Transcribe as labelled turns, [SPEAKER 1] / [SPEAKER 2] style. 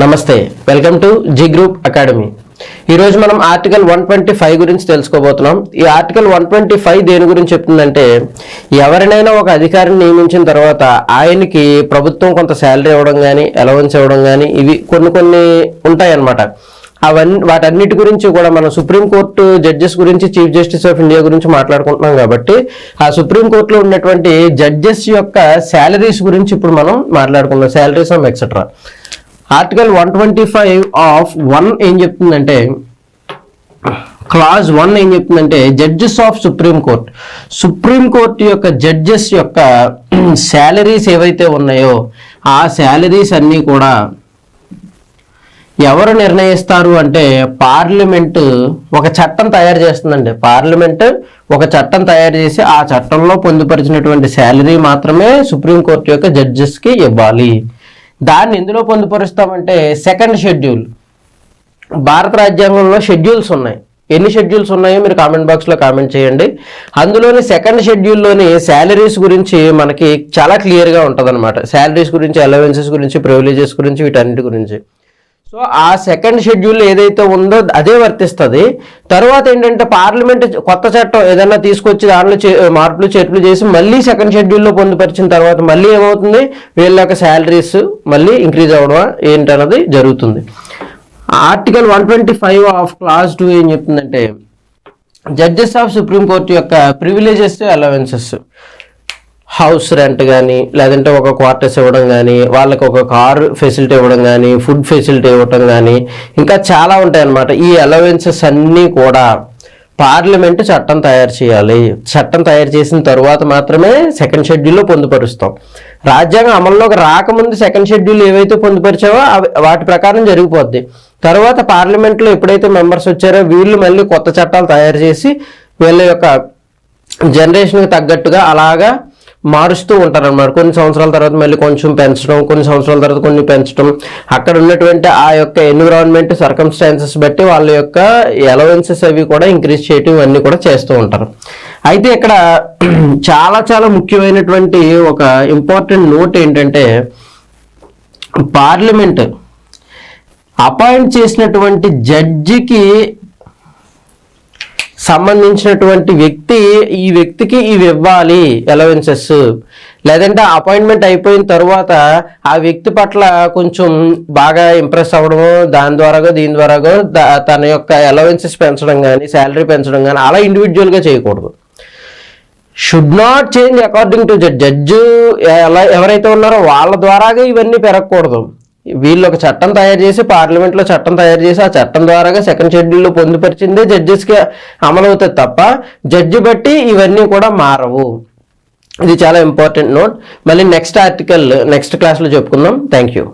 [SPEAKER 1] నమస్తే, welcome to G group academy. ఈరోజు మనం ఆర్టికల్ 125 గురించి తెలుసుకోబోతున్నాం. ఈ ఆర్టికల్ 125 దేని గురించి చెప్తుందంటే, ఎవరినైనా ఒక అధికారిని నియమించిన తర్వాత ఆయనకి ప్రభుత్వం కొంత శాలరీ ఇవ్వడం కానీ, అలవెన్స్ ఇవ్వడం కానీ, ఇవి కొన్ని ఉంటాయన్నమాట. వాటన్నిటి గురించి కూడా మనం సుప్రీంకోర్టు జడ్జెస్ గురించి, చీఫ్ జస్టిస్ ఆఫ్ ఇండియా గురించి మాట్లాడుకుంటున్నాం కాబట్టి ఆ సుప్రీంకోర్టులో ఉన్నటువంటి జడ్జెస్ యొక్క శాలరీస్ గురించి ఇప్పుడు మనం మాట్లాడుకుందాం. Salaries of etcetera. Article 125 of 1 ఏం చెప్తుందంటే, క్లాజ్ 1 ఏం చెప్తుందంటే, జడ్జెస్ ఆఫ్ సుప్రీంకోర్టు యొక్క జడ్జెస్ యొక్క శాలరీస్ ఏవైతే ఉన్నాయో ఆ శాలరీస్ అన్నీ కూడా ఎవరు నిర్ణయిస్తారు అంటే, పార్లమెంట్ ఒక చట్టం తయారు చేస్తుందండి. పార్లమెంట్ ఒక చట్టం తయారు చేసి ఆ చట్టంలో పొందుపరిచినటువంటి శాలరీ మాత్రమే సుప్రీంకోర్టు యొక్క జడ్జెస్కి ఇవ్వాలి. దాన్ని ఎందులో పొందుపరుస్తామంటే, సెకండ్ షెడ్యూల్. భారత రాజ్యాంగంలో షెడ్యూల్స్ ఉన్నాయి. ఎన్ని షెడ్యూల్స్ ఉన్నాయో మీరు కామెంట్ బాక్స్లో కామెంట్ చేయండి. అందులోని సెకండ్ షెడ్యూల్లోని శాలరీస్ గురించి మనకి చాలా క్లియర్గా ఉంటుంది అనమాట. శాలరీస్ గురించి, అలవెన్సెస్ గురించి, ప్రివిలేజెస్ గురించి, వీటన్నిటి గురించి. సో ఆ సెకండ్ షెడ్యూల్ ఏదైతే ఉందో అదే వర్తిస్తుంది. తర్వాత ఏంటంటే, పార్లమెంట్ కొత్త చట్టం ఏదైనా తీసుకొచ్చి దానిలో మార్పులు చేర్పులు చేసి మళ్ళీ సెకండ్ షెడ్యూల్లో పొందుపరిచిన తర్వాత మళ్ళీ ఏమవుతుంది, వీళ్ళ యొక్క శాలరీస్ మళ్ళీ ఇంక్రీజ్ అవ్వడం ఏంటన్నది జరుగుతుంది. ఆర్టికల్ 125 ఆఫ్ క్లాజ్ 2 ఏం చెప్తుందంటే, జడ్జెస్ ఆఫ్ సుప్రీంకోర్టు యొక్క ప్రివిలేజెస్, అలవెన్సెస్, హౌస్ రెంట్ కానీ, లేదంటే ఒక క్వార్టర్స్ ఇవ్వడం కానీ, వాళ్ళకి ఒక కారు ఫెసిలిటీ ఇవ్వడం కానీ, ఫుడ్ ఫెసిలిటీ ఇవ్వడం కానీ, ఇంకా చాలా ఉంటాయి అన్నమాట. ఈ అలవెన్సెస్ అన్నీ కూడా పార్లమెంట్ చట్టం తయారు చేయాలి. చట్టం తయారు చేసిన తర్వాత మాత్రమే సెకండ్ షెడ్యూల్లో పొందుపరుస్తాం. రాజ్యాంగం అమల్లోకి రాకముందు సెకండ్ షెడ్యూల్ ఏవైతే పొందుపరిచావో వాటి ప్రకారం జరిగిపోద్ది. తర్వాత పార్లమెంట్లో ఎప్పుడైతే మెంబర్స్ వచ్చారో వీళ్ళు మళ్ళీ కొత్త చట్టాలు తయారు చేసి వీళ్ళ యొక్క జనరేషన్కి తగ్గట్టుగా అలాగా మారుస్తూ ఉంటారు అన్నమాట. కొన్ని సంవత్సరాల తర్వాత మళ్ళీ కొంచెం పెంచడం, కొన్ని సంవత్సరాల తర్వాత కొన్ని పెంచడం, అక్కడ ఉన్నటువంటి ఆ యొక్క ఎన్విరాన్మెంట్ సర్కమ్స్టాన్సెస్ బట్టి వాళ్ళ యొక్క అలవెన్సెస్ అవి కూడా ఇంక్రీజ్ చేయటం ఇవన్నీ కూడా చేస్తూ ఉంటారు. అయితే ఇక్కడ చాలా ముఖ్యమైనటువంటి ఒక ఇంపార్టెంట్ నోట్ ఏంటంటే, పార్లమెంట్ అపాయింట్ చేసినటువంటి జడ్జికి సంబంధించినటువంటి వ్యక్తి, ఈ వ్యక్తికి ఇవి ఇవ్వాలి అలవెన్సెస్, లేదంటే అపాయింట్మెంట్ అయిపోయిన తర్వాత ఆ వ్యక్తి పట్ల కొంచెం బాగా ఇంప్రెస్ అవ్వడము, దీని ద్వారాగో తన యొక్క అలవెన్సెస్ పెంచడం కానీ, శాలరీ పెంచడం కానీ అలా ఇండివిజువల్గా చేయకూడదు. Should not change according to judge. ఎవరైతే ఉన్నారో వాళ్ళ ద్వారాగా ఇవన్నీ పెరగకూడదు. వీళ్ళు ఒక చట్టం తయారు చేసి, పార్లమెంట్లో చట్టం తయారు చేసి ఆ చట్టం ద్వారాగా సెకండ్ షెడ్యూల్లో పొందుపరిచిందే జడ్జెస్కి అమలవుతుంది తప్ప జడ్జి బట్టి ఇవన్నీ కూడా మారవు. ఇది చాలా ఇంపార్టెంట్ నోట్. మళ్ళీ నెక్స్ట్ ఆర్టికల్ నెక్స్ట్ క్లాస్లో చెప్పుకుందాం. Thank you.